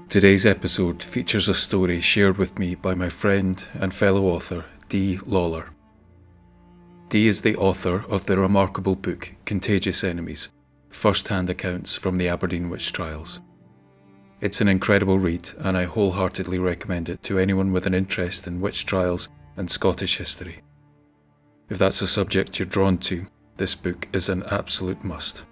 Today's episode features a story shared with me by my friend and fellow author, Dee Lawlor. Dee is the author of the remarkable book Contagious Enemies, first-hand accounts from the Aberdeen Witch trials. It's an incredible read, and I wholeheartedly recommend it to anyone with an interest in witch trials and Scottish history. If that's a subject you're drawn to, this book is an absolute must.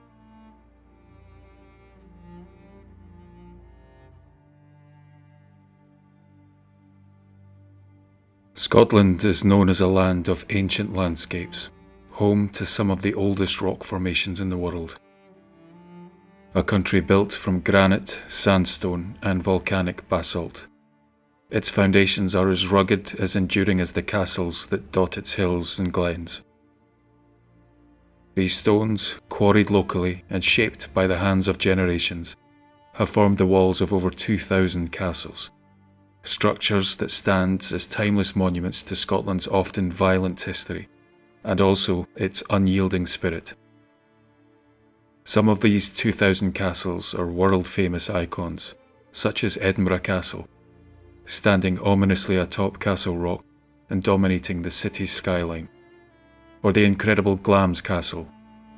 Scotland is known as a land of ancient landscapes, home to some of the oldest rock formations in the world. A country built from granite, sandstone and volcanic basalt. Its foundations are as rugged, as enduring as the castles that dot its hills and glens. These stones, quarried locally and shaped by the hands of generations, have formed the walls of over 2,000 castles. Structures that stand as timeless monuments to Scotland's often violent history, and also its unyielding spirit. Some of these 2,000 castles are world-famous icons, such as Edinburgh Castle, standing ominously atop Castle Rock and dominating the city's skyline, or the incredible Glamis Castle,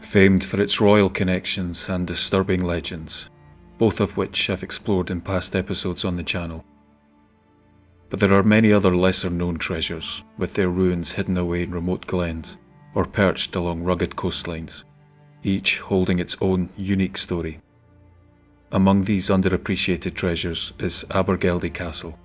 famed for its royal connections and disturbing legends, both of which I've explored in past episodes on the channel. But there are many other lesser-known treasures, with their ruins hidden away in remote glens or perched along rugged coastlines, each holding its own unique story. Among these underappreciated treasures is Abergeldie Castle.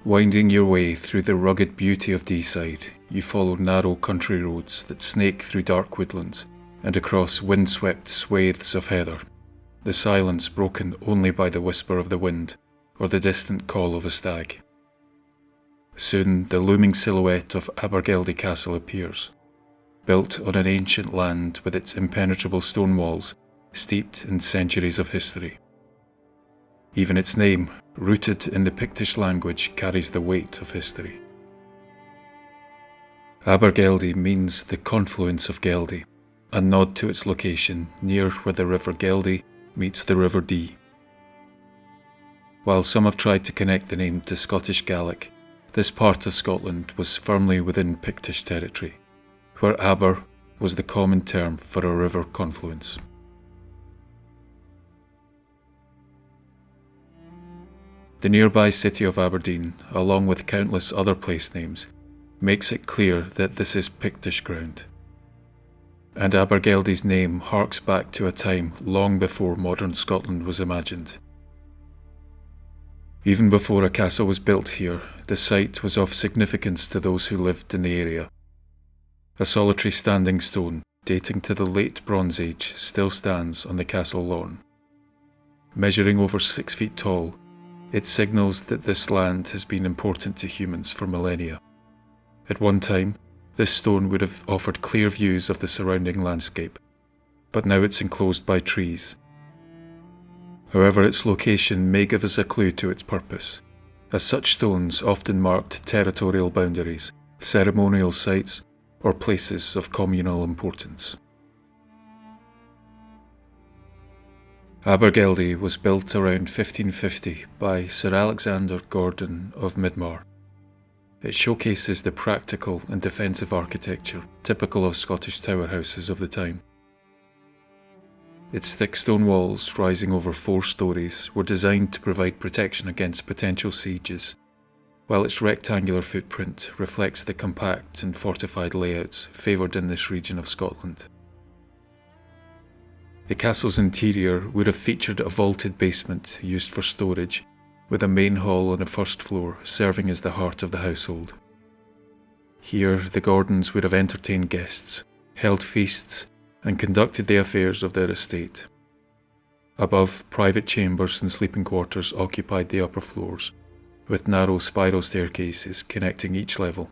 Winding your way through the rugged beauty of Deeside, you follow narrow country roads that snake through dark woodlands and across windswept swathes of heather, the silence broken only by the whisper of the wind or the distant call of a stag. Soon the looming silhouette of Abergeldie Castle appears, built on an ancient land with its impenetrable stone walls steeped in centuries of history. Even its name, rooted in the Pictish language, carries the weight of history. Abergeldie means the confluence of Geldie, a nod to its location near where the River Geldie meets the River Dee. While some have tried to connect the name to Scottish Gaelic, this part of Scotland was firmly within Pictish territory, where Aber was the common term for a river confluence. The nearby city of Aberdeen, along with countless other place names, makes it clear that this is Pictish ground. And Abergeldie's name harks back to a time long before modern Scotland was imagined. Even before a castle was built here, the site was of significance to those who lived in the area. A solitary standing stone, dating to the late Bronze Age, still stands on the castle lawn. Measuring over 6 feet tall, it signals that this land has been important to humans for millennia. At one time, this stone would have offered clear views of the surrounding landscape, but now it's enclosed by trees. However, its location may give us a clue to its purpose, as such stones often marked territorial boundaries, ceremonial sites, or places of communal importance. Abergeldie was built around 1550 by Sir Alexander Gordon of Midmar. It showcases the practical and defensive architecture typical of Scottish tower houses of the time. Its thick stone walls, rising over 4 stories, were designed to provide protection against potential sieges, while its rectangular footprint reflects the compact and fortified layouts favoured in this region of Scotland. The castle's interior would have featured a vaulted basement used for storage, with a main hall on the first floor serving as the heart of the household. Here, the Gordons would have entertained guests, held feasts, and conducted the affairs of their estate. Above, private chambers and sleeping quarters occupied the upper floors, with narrow spiral staircases connecting each level.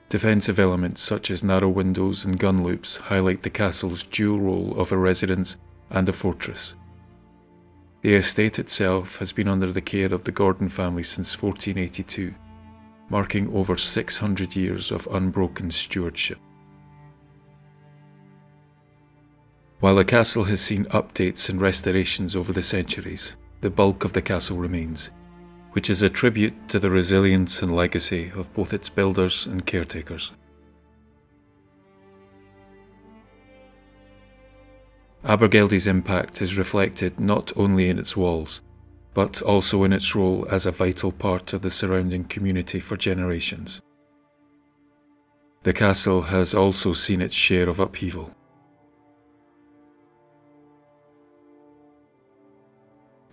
Defensive elements such as narrow windows and gun loops highlight the castle's dual role of a residence and a fortress. The estate itself has been under the care of the Gordon family since 1482, marking over 600 years of unbroken stewardship. While the castle has seen updates and restorations over the centuries, the bulk of the castle remains, which is a tribute to the resilience and legacy of both its builders and caretakers. Abergeldie's impact is reflected not only in its walls, but also in its role as a vital part of the surrounding community for generations. The castle has also seen its share of upheaval.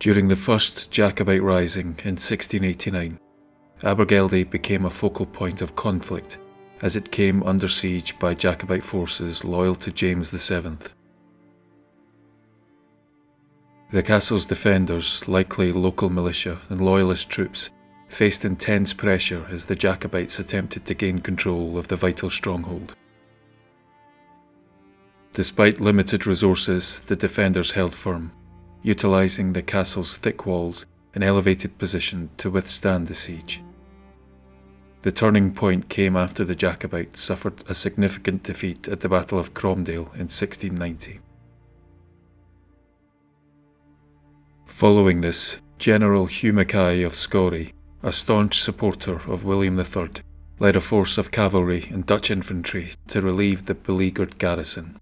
During the First Jacobite Rising in 1689, Abergeldie became a focal point of conflict as it came under siege by Jacobite forces loyal to James VII. The castle's defenders, likely local militia and loyalist troops, faced intense pressure as the Jacobites attempted to gain control of the vital stronghold. Despite limited resources, the defenders held firm, utilising the castle's thick walls and elevated position to withstand the siege. The turning point came after the Jacobites suffered a significant defeat at the Battle of Cromdale in 1690. Following this, General Hugh Mackay of Scory, a staunch supporter of William III, led a force of cavalry and Dutch infantry to relieve the beleaguered garrison.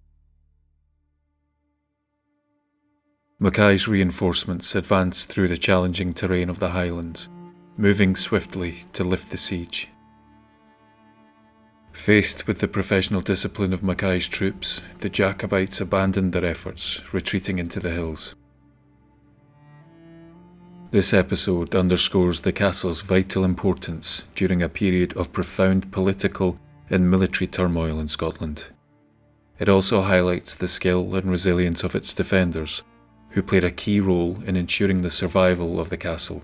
Mackay's reinforcements advanced through the challenging terrain of the Highlands, moving swiftly to lift the siege. Faced with the professional discipline of Mackay's troops, the Jacobites abandoned their efforts, retreating into the hills. This episode underscores the castle's vital importance during a period of profound political and military turmoil in Scotland. It also highlights the skill and resilience of its defenders, who played a key role in ensuring the survival of the castle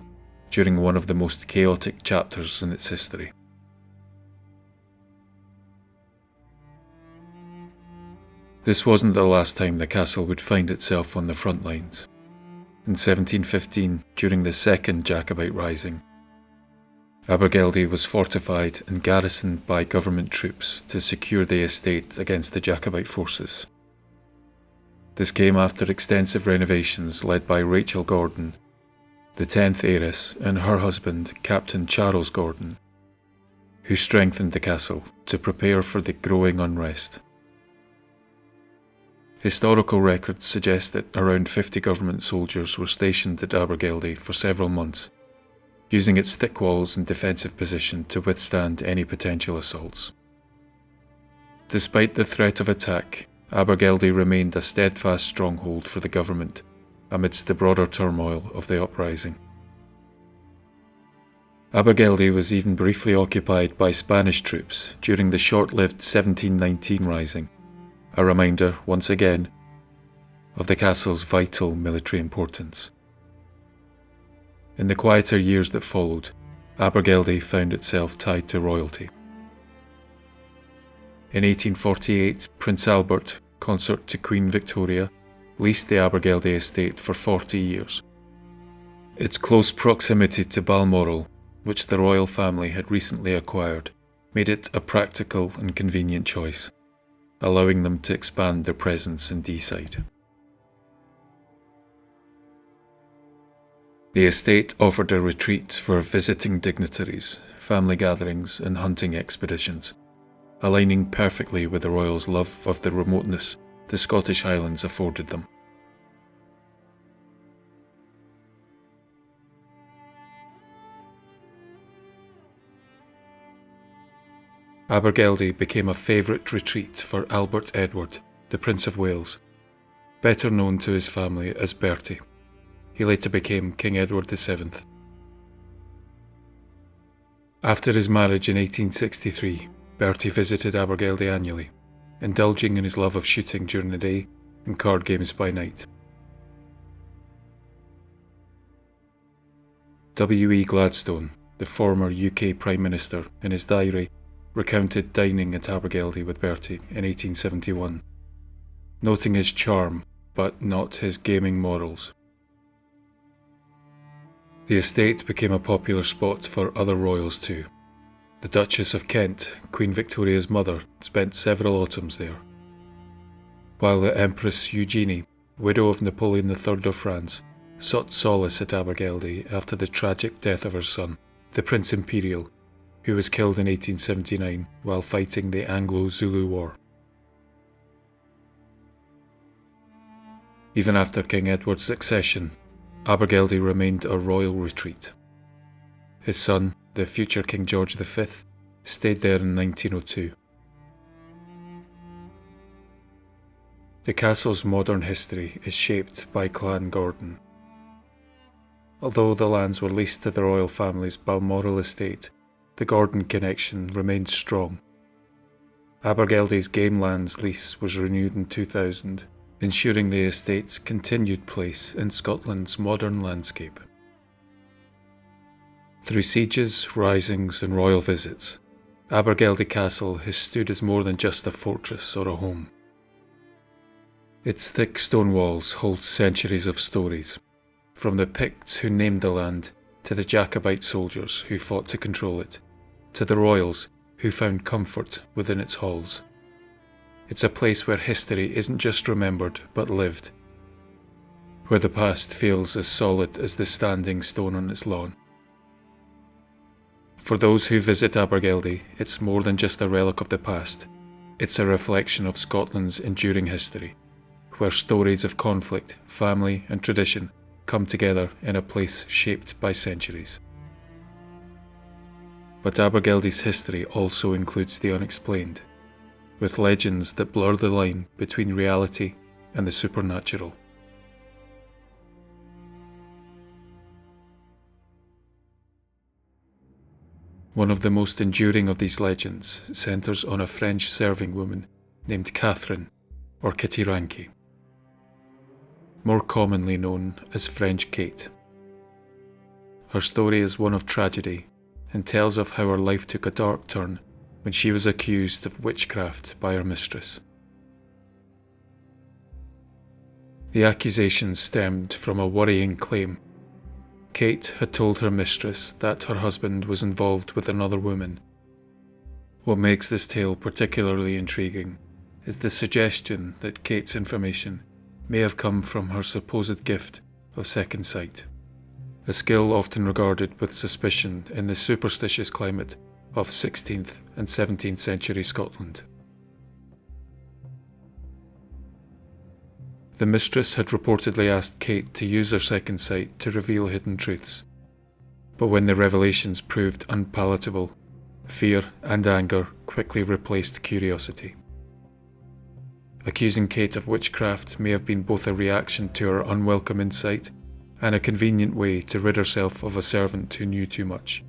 during one of the most chaotic chapters in its history. This wasn't the last time the castle would find itself on the front lines. In 1715, during the Second Jacobite Rising, Abergeldie was fortified and garrisoned by government troops to secure the estate against the Jacobite forces. This came after extensive renovations led by Rachel Gordon, the 10th heiress, and her husband, Captain Charles Gordon, who strengthened the castle to prepare for the growing unrest. Historical records suggest that around 50 government soldiers were stationed at Abergeldie for several months, using its thick walls and defensive position to withstand any potential assaults. Despite the threat of attack, Abergeldie remained a steadfast stronghold for the government amidst the broader turmoil of the uprising. Abergeldie was even briefly occupied by Spanish troops during the short-lived 1719 Rising, a reminder, once again, of the castle's vital military importance. In the quieter years that followed, Abergeldie found itself tied to royalty. In 1848, Prince Albert, consort to Queen Victoria, leased the Abergeldie estate for 40 years. Its close proximity to Balmoral, which the royal family had recently acquired, made it a practical and convenient choice, allowing them to expand their presence in Deeside. The estate offered a retreat for visiting dignitaries, family gatherings and hunting expeditions, aligning perfectly with the royals' love of the remoteness the Scottish Highlands afforded them. Abergeldie became a favourite retreat for Albert Edward, the Prince of Wales, better known to his family as Bertie. He later became King Edward VII. After his marriage in 1863, Bertie visited Abergeldie annually, indulging in his love of shooting during the day and card games by night. W.E. Gladstone, the former UK Prime Minister, in his diary recounted dining at Abergeldie with Bertie in 1871, noting his charm but not his gaming morals. The estate became a popular spot for other royals too. The Duchess of Kent, Queen Victoria's mother, spent several autumns there. while the Empress Eugenie, widow of Napoleon III of France, sought solace at Abergeldie after the tragic death of her son, the Prince Imperial, who was killed in 1879 while fighting the Anglo-Zulu War. Even after King Edward's succession, Abergeldie remained a royal retreat. His son, the future King George V, stayed there in 1902. The castle's modern history is shaped by Clan Gordon. Although the lands were leased to the royal family's Balmoral estate, the Gordon connection remained strong. Abergeldie's game lands lease was renewed in 2000, ensuring the estate's continued place in Scotland's modern landscape. Through sieges, risings and royal visits, Abergeldie Castle has stood as more than just a fortress or a home. Its thick stone walls hold centuries of stories, from the Picts who named the land, to the Jacobite soldiers who fought to control it, to the royals who found comfort within its halls. It's a place where history isn't just remembered but lived, where the past feels as solid as the standing stone on its lawn. For those who visit Abergeldie, it's more than just a relic of the past. It's a reflection of Scotland's enduring history, where stories of conflict, family and tradition come together in a place shaped by centuries. But Abergeldie's history also includes the unexplained, with legends that blur the line between reality and the supernatural. One of the most enduring of these legends centres on a French serving woman named Catherine, or Kittie Rankie, more commonly known as French Kate. Her story is one of tragedy and tells of how her life took a dark turn when she was accused of witchcraft by her mistress. The accusation stemmed from a worrying claim. Kate had told her mistress that her husband was involved with another woman. What makes this tale particularly intriguing is the suggestion that Kate's information may have come from her supposed gift of second sight, a skill often regarded with suspicion in the superstitious climate of 16th and 17th century Scotland. The mistress had reportedly asked Kate to use her second sight to reveal hidden truths, but when the revelations proved unpalatable, fear and anger quickly replaced curiosity. Accusing Kate of witchcraft may have been both a reaction to her unwelcome insight and a convenient way to rid herself of a servant who knew too much.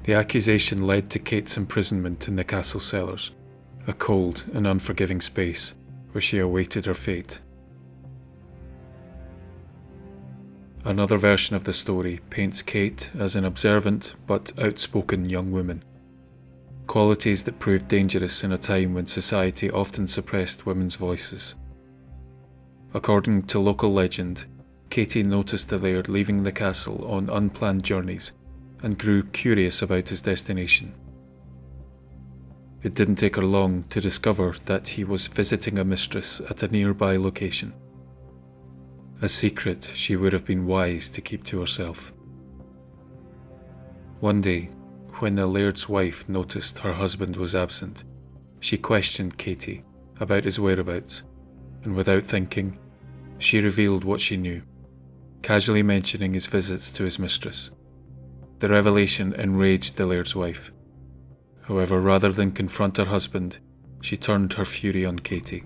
The accusation led to Kate's imprisonment in the castle cellars, a cold and unforgiving space where she awaited her fate. Another version of the story paints Kate as an observant but outspoken young woman, qualities that proved dangerous in a time when society often suppressed women's voices. According to local legend, Katie noticed the laird leaving the castle on unplanned journeys and grew curious about his destination. It didn't take her long to discover that he was visiting a mistress at a nearby location, a secret she would have been wise to keep to herself. One day, when the laird's wife noticed her husband was absent, she questioned Katie about his whereabouts, and without thinking, she revealed what she knew, casually mentioning his visits to his mistress. The revelation enraged the laird's wife. However, rather than confront her husband, she turned her fury on Katie.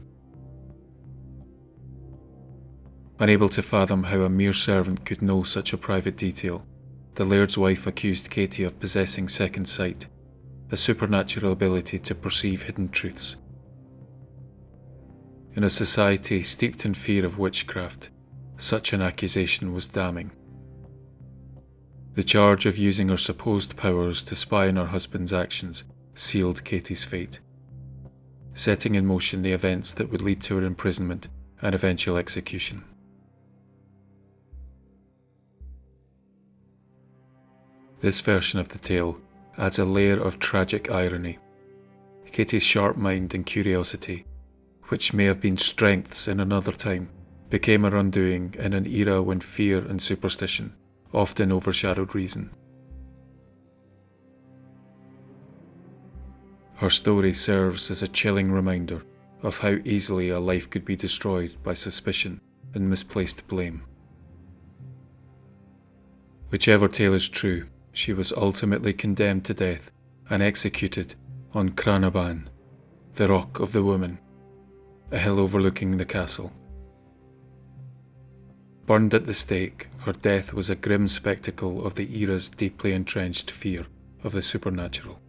Unable to fathom how a mere servant could know such a private detail, the laird's wife accused Katie of possessing second sight, a supernatural ability to perceive hidden truths. In a society steeped in fear of witchcraft, such an accusation was damning. The charge of using her supposed powers to spy on her husband's actions sealed Katie's fate, setting in motion the events that would lead to her imprisonment and eventual execution. This version of the tale adds a layer of tragic irony. Kittie's sharp mind and curiosity, which may have been strengths in another time, became her undoing in an era when fear and superstition often overshadowed reason. Her story serves as a chilling reminder of how easily a life could be destroyed by suspicion and misplaced blame. Whichever tale is true, she was ultimately condemned to death and executed on Cranaban, the Rock of the Woman, a hill overlooking the castle. Burned at the stake, her death was a grim spectacle of the era's deeply entrenched fear of the supernatural.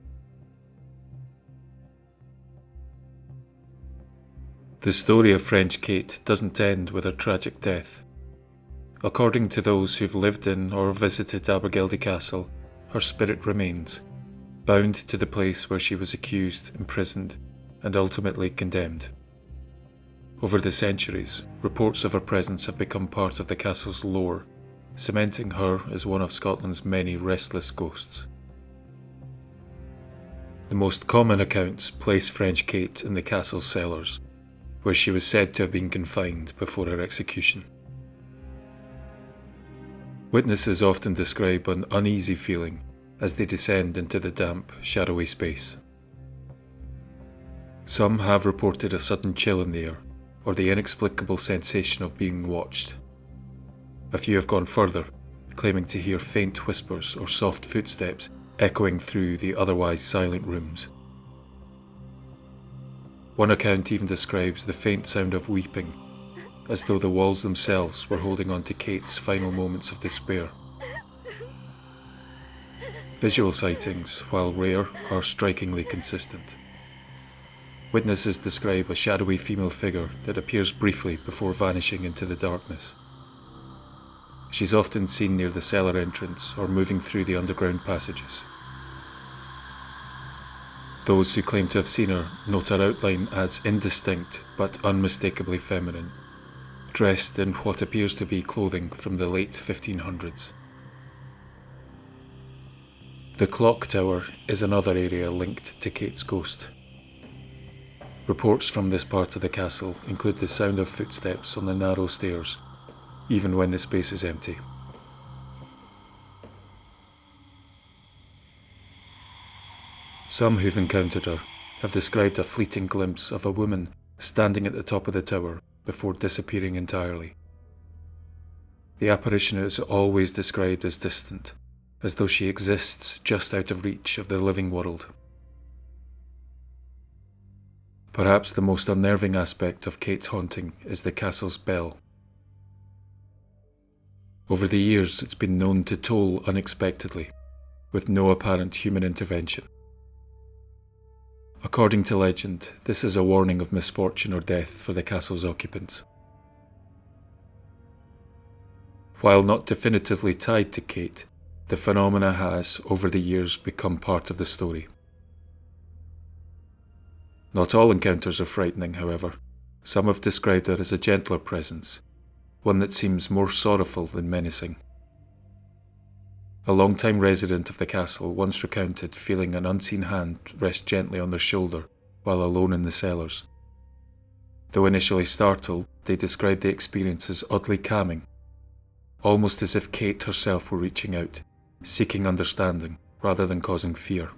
The story of French Kate doesn't end with her tragic death. According to those who've lived in or visited Abergeldie Castle, her spirit remains, bound to the place where she was accused, imprisoned, and ultimately condemned. Over the centuries, reports of her presence have become part of the castle's lore, cementing her as one of Scotland's many restless ghosts. The most common accounts place French Kate in the castle's cellars, where she was said to have been confined before her execution. Witnesses often describe an uneasy feeling as they descend into the damp, shadowy space. Some have reported a sudden chill in the air, or the inexplicable sensation of being watched. A few have gone further, claiming to hear faint whispers or soft footsteps echoing through the otherwise silent rooms. One account even describes the faint sound of weeping, as though the walls themselves were holding on to Kate's final moments of despair. Visual sightings, while rare, are strikingly consistent. Witnesses describe a shadowy female figure that appears briefly before vanishing into the darkness. She's often seen near the cellar entrance or moving through the underground passages. Those who claim to have seen her note her outline as indistinct but unmistakably feminine, dressed in what appears to be clothing from the late 1500s. The clock tower is another area linked to Kate's ghost. Reports from this part of the castle include the sound of footsteps on the narrow stairs, even when the space is empty. Some who've encountered her have described a fleeting glimpse of a woman standing at the top of the tower before disappearing entirely. The apparition is always described as distant, as though she exists just out of reach of the living world. Perhaps the most unnerving aspect of Kate's haunting is the castle's bell. Over the years, it's been known to toll unexpectedly, with no apparent human intervention. According to legend, this is a warning of misfortune or death for the castle's occupants. While not definitively tied to Kate, the phenomena has, over the years, become part of the story. Not all encounters are frightening, however. Some have described her as a gentler presence, one that seems more sorrowful than menacing. A long-time resident of the castle once recounted feeling an unseen hand rest gently on their shoulder while alone in the cellars. Though initially startled, they described the experience as oddly calming, almost as if Kate herself were reaching out, seeking understanding rather than causing fear.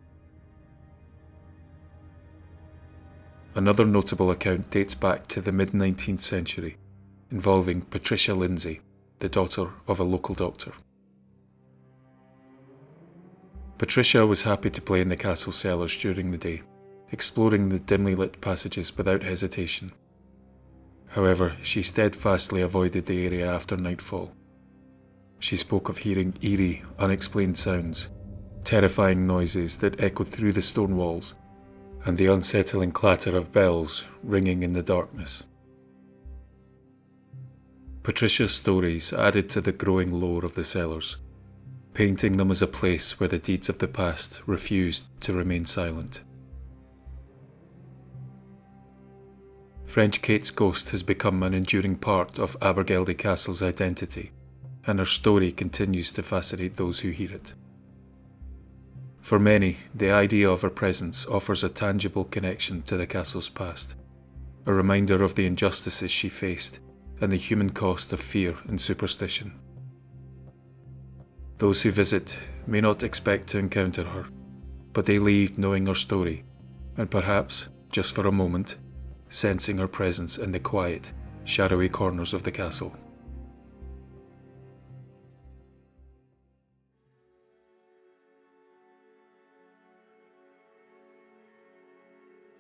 Another notable account dates back to the mid-19th century, involving Patricia Lindsay, the daughter of a local doctor. Patricia was happy to play in the castle cellars during the day, exploring the dimly lit passages without hesitation. However, she steadfastly avoided the area after nightfall. She spoke of hearing eerie, unexplained sounds, terrifying noises that echoed through the stone walls, and the unsettling clatter of bells ringing in the darkness. Patricia's stories added to the growing lore of the cellars, painting them as a place where the deeds of the past refused to remain silent. French Kate's ghost has become an enduring part of Abergeldie Castle's identity, and her story continues to fascinate those who hear it. For many, the idea of her presence offers a tangible connection to the castle's past, a reminder of the injustices she faced and the human cost of fear and superstition. Those who visit may not expect to encounter her, but they leave knowing her story, and perhaps, just for a moment, sensing her presence in the quiet, shadowy corners of the castle.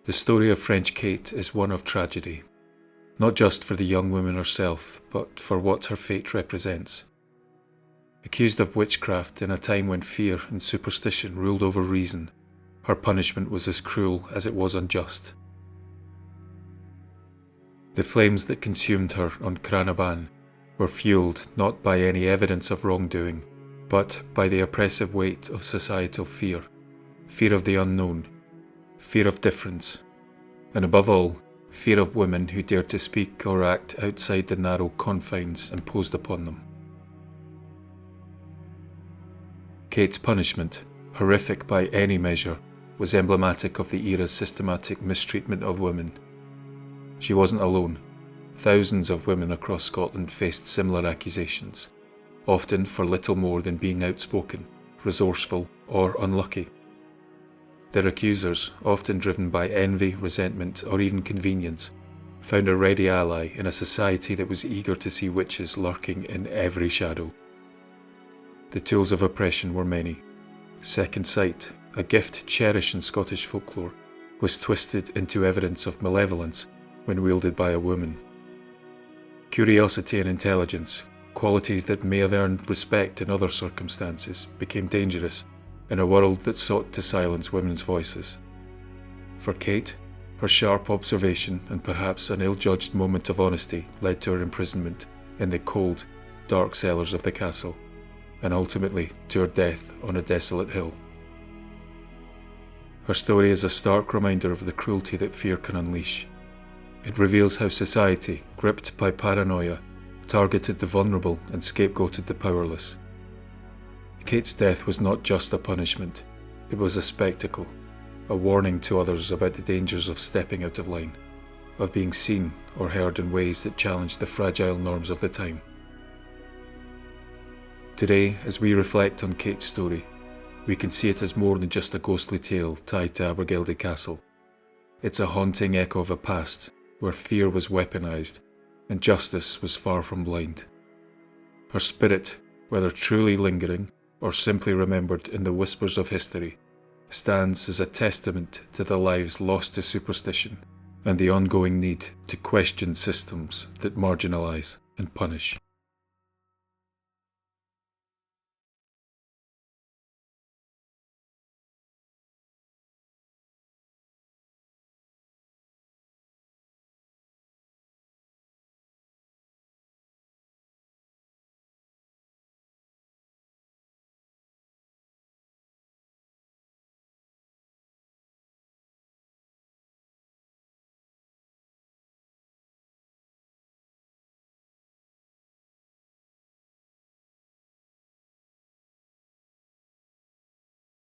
The story of French Kate is one of tragedy, not just for the young woman herself, but for what her fate represents. Accused of witchcraft in a time when fear and superstition ruled over reason, her punishment was as cruel as it was unjust. The flames that consumed her on Cranaban were fueled not by any evidence of wrongdoing, but by the oppressive weight of societal fear, fear of the unknown, fear of difference, and above all, fear of women who dared to speak or act outside the narrow confines imposed upon them. Kate's punishment, horrific by any measure, was emblematic of the era's systematic mistreatment of women. She wasn't alone. Thousands of women across Scotland faced similar accusations, often for little more than being outspoken, resourceful, or unlucky. Their accusers, often driven by envy, resentment, or even convenience, found a ready ally in a society that was eager to see witches lurking in every shadow. The tools of oppression were many. Second sight, a gift cherished in Scottish folklore, was twisted into evidence of malevolence when wielded by a woman. Curiosity and intelligence, qualities that may have earned respect in other circumstances, became dangerous in a world that sought to silence women's voices. For Kate, her sharp observation and perhaps an ill-judged moment of honesty led to her imprisonment in the cold, dark cellars of the castle, and ultimately to her death on a desolate hill. Her story is a stark reminder of the cruelty that fear can unleash. It reveals how society, gripped by paranoia, targeted the vulnerable and scapegoated the powerless. Kate's death was not just a punishment, it was a spectacle, a warning to others about the dangers of stepping out of line, of being seen or heard in ways that challenged the fragile norms of the time. Today, as we reflect on Kate's story, we can see it as more than just a ghostly tale tied to Abergeldie Castle. It's a haunting echo of a past where fear was weaponized and justice was far from blind. Her spirit, whether truly lingering or simply remembered in the whispers of history, stands as a testament to the lives lost to superstition and the ongoing need to question systems that marginalize and punish.